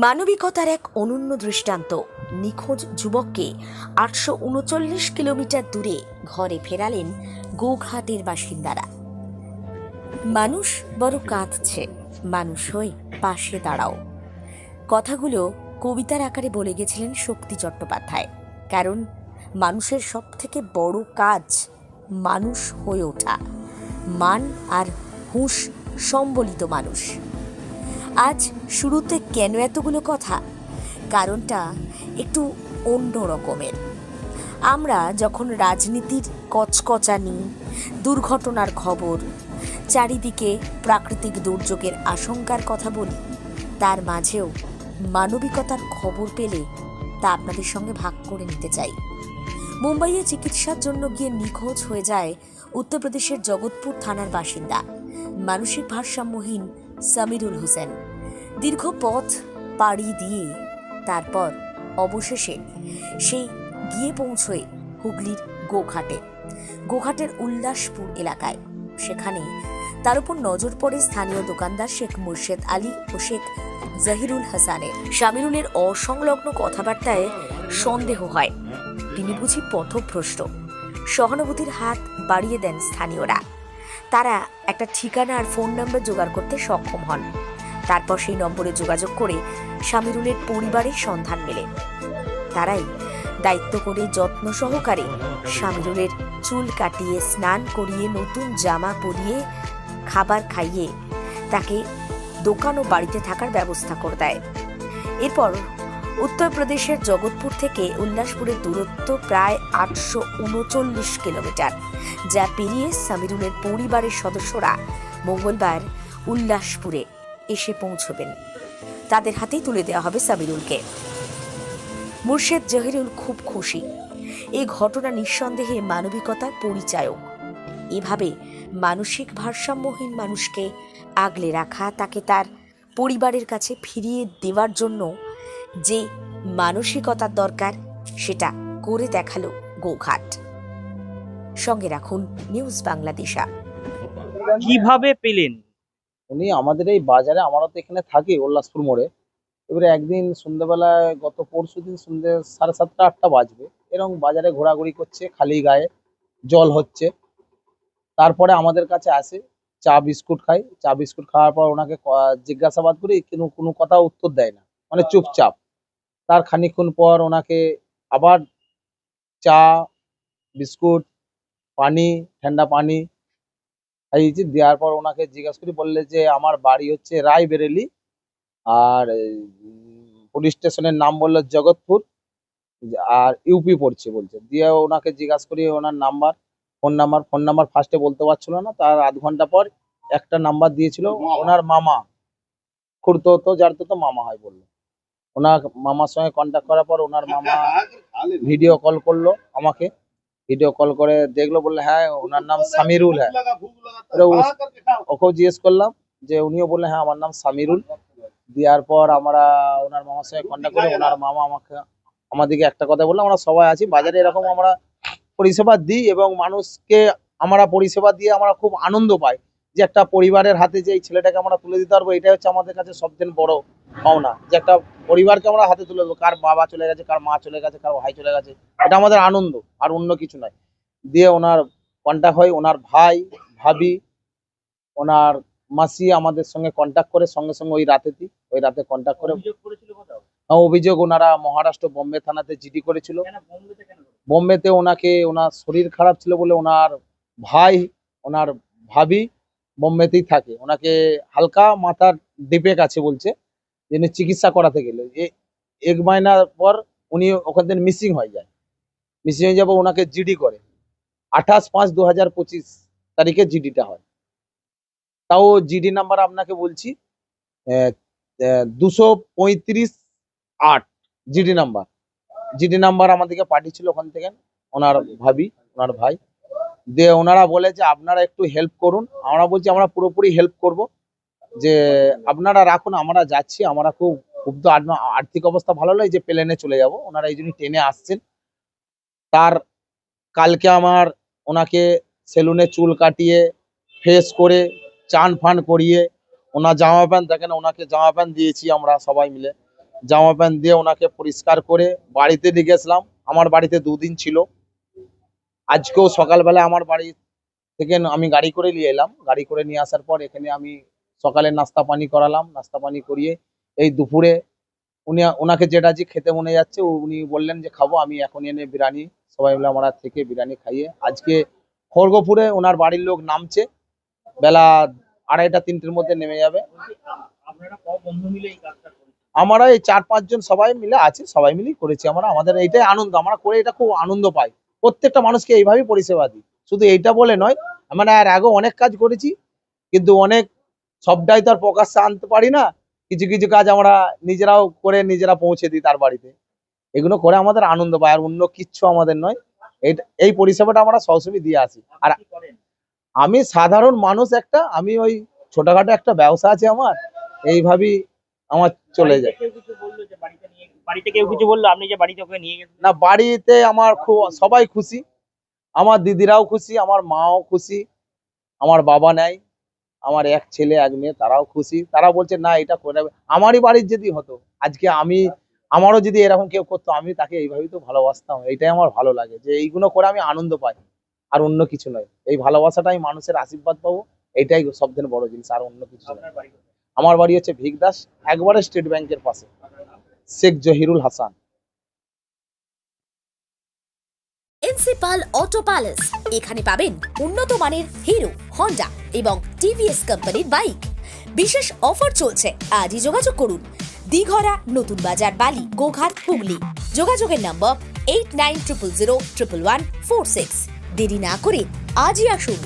মানবিকতার এক অনন্য দৃষ্টান্ত। নিখোঁজ যুবককে 839 কিলোমিটার দূরে ঘরে ফেরালেন গোঘাটের বাসিন্দারা। মানুষ বড় কাঁদছে, মানুষ হয়ে পাশে দাঁড়াও। কথাগুলো কবিতার আকারে বলে গেছিলেন শক্তি চট্টোপাধ্যায়। কারণ মানুষের সব থেকে বড় কাজ মানুষ হয়ে ওঠা, মান আর হুঁশ সম্বলিত মানুষ। আজ শুরুতে কেন এতগুলো কথা? কারণটা একটু অন্য রকমের। আমরা যখন রাজনীতির কচকচানি, দুর্ঘটনার খবর, চারিদিকে প্রাকৃতিক দুর্যোগের আশঙ্কার কথা বলি, তার মাঝেও মানবিকতার খবর পেলে তা আপনাদের সঙ্গে ভাগ করে নিতে চাই। মুম্বাইয়ে চিকিৎসার জন্য গিয়ে নিখোঁজ হয়ে যায় উত্তরপ্রদেশের জগৎপুর থানার বাসিন্দা মানসিক ভারসাম্যহীন সামিরুল হোসেন। দীর্ঘ পথ পাড়ি দিয়ে তারপর অবশেষে সে গিয়ে পৌঁছয় হুগলির গোঘাটের উল্লাসপুর এলাকায়। সেখানে তার উপর নজর পড়ে স্থানীয় দোকানদার শেখ মুর্শেদ আলী ও শেখ জাহিরুল হাসানের। সামিরুলের অসংলগ্ন কথাবার্তায় সন্দেহ হয় তিনি বুঝি পথভ্রষ্ট। সহানুভূতির হাত বাড়িয়ে দেন স্থানীয়রা। তারা একটা ঠিকানা আর ফোন নাম্বার জোগাড় করতে সক্ষম হন। তারপর সেই নম্বরে যোগাযোগ করে সামিরুলের পরিবারের সন্ধান মেলে। তারাই দায়িত্ব করে যত্ন সহকারে সামিরুলের চুল কাটিয়ে, স্নান করিয়ে, নতুন জামা পরিয়ে, খাবার খাইয়ে তাকে দোকান ও বাড়িতে থাকার ব্যবস্থা করে দেয়। এরপর উত্তরপ্রদেশের জগৎপুর থেকে উল্লাসপুরের দূরত্ব প্রায় 839 কিলোমিটার, যা পেরিয়ে সামিরুলের পরিবারের সদস্যরা মঙ্গলবার উল্লাসপুরে এসে পৌঁছবেন। তাদের হাতেই তুলে দেওয়া হবে সামিরুলকে। মুর্শেদ জাহিরুল খুব খুশি। এই ঘটনা নিঃসন্দেহে মানবিকতার পরিচায়ক। এভাবে মানসিক ভারসাম্যহীন মানুষকে আগলে রাখা, তাকে তার পরিবারের কাছে ফিরিয়ে দেওয়ার জন্য যে মানসিকতার দরকার সেটা করে দেখালো গোঘাট। সঙ্গে রাখুন নিউজ বাংলাদেশা। কিভাবে পেলেন? উনি আমাদের এই বাজারে, আমরা তো এখানে থাকি উল্লাসপুর মোড়ে। এবারে একদিন সন্ধ্যেবেলায়, গত পরশুদিন সন্ধ্যে 7:30-8টা বাজবে, এরকম বাজারে ঘোরাঘুরি করছে, খালি গায়ে, জল হচ্ছে। তারপরে আমাদের কাছে আসে, চা বিস্কুট খাই। চা বিস্কুট খাওয়ার পর ওনাকে জিজ্ঞাসাবাদ করি, কিন্তু কোনো কথা উত্তর দেয় না, মানে চুপচাপ। তার খানিকক্ষণ পর ওনাকে আবার চা বিস্কুট, পানি, ঠান্ডা পানি খাইয়েছি। দেওয়ার পর ওনাকে জিজ্ঞাসা করি, বললে যে আমার বাড়ি হচ্ছে রায়বেরেলি, আর পুলিশ স্টেশনের নাম বললো জগৎপুর, আর ইউপি পড়ছে বলছে। দিয়ে ওনাকে জিজ্ঞাসা করি ওনার নাম্বার, ফোন নাম্বার ফার্স্টে বলতে পারছিল না। তার আধ ঘন্টা পর একটা নাম্বার দিয়েছিল ওনার মামা, খুড়তো যার তো মামা হয় বললো। ওনার মামার সঙ্গে কন্ট্যাক্ট করার পর ওনার মামা ভিডিও কল করলো আমাকে। ভিডিও কল করে দেখলো, বললে হ্যাঁ ওনার নাম সামিরুল। হ্যাঁ, ওকেও জিজ্ঞেস করলাম যে, উনিও বললে হ্যাঁ আমার নাম সামিরুল। দেওয়ার পর আমরা ওনার মামার সঙ্গে কন্ট্যাক্ট করে, ওনার মামা আমাদেরকে একটা কথা বললো, আমরা সবাই আছি বাজারে, এরকম আমরা পরিষেবা দিই এবং মানুষকে আমরা পরিষেবা দিয়ে আমরা খুব আনন্দ পাই যে একটা পরিবারের হাতে যে এই ছেলেটাকে আমরা তুলে দিতে পারবো, এটাই হচ্ছে আমাদের কাছে সবচেয়ে বড় পাওনা, যে একটা পরিবারকে আমরা হাতে তুলে দেবো। কার বাবা চলে গেছে, কার মা চলে গেছে, কার ভাই চলে গেছে, এটা আমাদের আনন্দ, আর অন্য কিছু নয়। দিয়ে ওনার কন্ট্যাক্ট হয়, ওনার ভাই, ভাবি, ওনার মাসি আমাদের সঙ্গে কন্ট্যাক্ট করে সঙ্গে সঙ্গে ওই রাতে কন্ট্যাক্ট করে। অভিযোগ ওনারা মহারাষ্ট্র বোম্বে থানাতে জিডি করেছিল। বোম্বেতে ওনাকে, ওনার শরীর খারাপ ছিল বলে ওনার ভাই, ওনার ভাবি বোম্বেতেই থাকে। ওনাকে হালকা মাথার ডিফেক্ট আছে বলছে, যিনি চিকিৎসা করাতে গেলে 1 মাস পর উনি ওখান থেকে মিসিং হয়ে যায়। মিসিং হয়ে যাবো, ওনাকে জিডি করে 28/5/2025 তারিখে জিডিটা হয়। তাও জিডি নাম্বার আপনাকে বলছি, 235/8 জিডি নাম্বার আমাদেরকে পাঠিয়েছিল ওখান থেকে ওনার ভাবি, ওনার ভাই। দিয়ে ওনারা বলে যে আপনারা একটু হেল্প করুন। আমরা বলছি আমরা পুরোপুরি হেল্প করব, যে আপনারা রাখুন, আমরা যাচ্ছি। আমরা খুব তো আর্থিক অবস্থা ভালো নয় যে প্লেনে চলে যাব, ওনারা এই জন্য ট্রেনে আসছেন। তার কালকে আমার ওনাকে সেলুনে চুল কাটিয়ে, ফ্রেশ করে, চান ফান করিয়ে, ওনার জামা প্যান্ট দেখেন, ওনাকে জামা প্যান্ট দিয়েছি আমরা সবাই মিলে। জামা প্যান্ট দিয়ে ওনাকে পরিষ্কার করে বাড়িতে নিয়ে গেছিলাম। আমার বাড়িতে 2 দিন ছিল। আজকেও সকালবেলা আমার বাড়ি থেকে আমি গাড়ি করে নিয়ে এলাম। গাড়ি করে নিয়ে আসার পর এখানে আমি সকালে নাস্তা পানি করালাম। নাস্তা পানি করিয়ে এই দুপুরে ওনাকে যেটা যে খেতে মনে যাচ্ছে উনি বললেন যে খাবো। আমি এখন এনে বিরিয়ানি সবাই মিলে আমরা থেকে বিরিয়ানি খাইয়ে আজকে খড়গপুরে ওনার বাড়ির লোক নামছে, বেলা 2:30-3টের মধ্যে নেমে যাবে। আপনারা কত বন্ধু মিলে এই কাজটা করেন? আমরা এই 4-5 জন সবাই মিলে আছি, সবাই মিলেই করেছি। আমাদের এইটাই আনন্দ, আমরা করে এটা খুব আনন্দ পাই। প্রত্যেকটা মানুষকে এইভাবেই পরিষেবা দিই, শুধু এইটা বলে নয়। আমরা আর আগেও অনেক কাজ করেছি, কিন্তু সবটাই তো আর প্রকাশ্যে আনতে পারি না। কিছু কিছু কাজ আমরা নিজেরাও করে নিজেরা পৌঁছে দিই তার বাড়িতে। এগুলো করে আমাদের আনন্দ পাই, আর অন্য কিচ্ছু আমাদের নয়। এই পরিষেবাটা আমরা সবসময় দিয়ে আসি। আর কি করেন? আমি সাধারণ মানুষ আমি ওই ছোটখাটো একটা ব্যবসা আছে আমার, এইভাবেই আমার চলে যায়। কেউ কিছু বললো যে বাড়িতে কেউ কিছু বললো আপনি যে বাড়িতে ওকে নিয়ে গেছেন? না, বাড়িতে আমার সবাই খুশি। আমার দিদিরাও খুশি, আমার মাও খুশি, আমার বাবা নাই, আমার এক ছেলে এক মেয়ে, তারাও খুশি। তারা বলছে না এটা করে আমারই বাড়ির যদি হতো, আজকে আমারও যদি এরকম কেউ করতো, আমি তাকে এইভাবেই তো ভালোবাসতাম। এইটাই আমার ভালো লাগে, যে এইগুলো করে আমি আনন্দ পাই, আর অন্য কিছু নয়। এই ভালোবাসাটাই মানুষের আশীর্বাদ পাবো, এইটাই সব থেকে বড় জিনিস, আর অন্য কিছু নয়। আপনার বাড়ি কোথায়? আমার বাড়ি হচ্ছে ভিগদাস, একবারে স্টেট ব্যাংকের পাশে, আপনার নাম? Sheikh Zahirul Hasan. Principal auto palace, এখানে পাবেন উন্নত মানের হিরো, হন্ডা এবং টিভিএস কোম্পানির বাইক। বিশেষ অফার চলছে, আজই যোগাযোগ করুন। দিঘরা, নতুন বাজার, বালি, গোঘাট, হুগলি। যোগাযোগের নম্বর 8900011146। দেরি না করে আজই আসুন।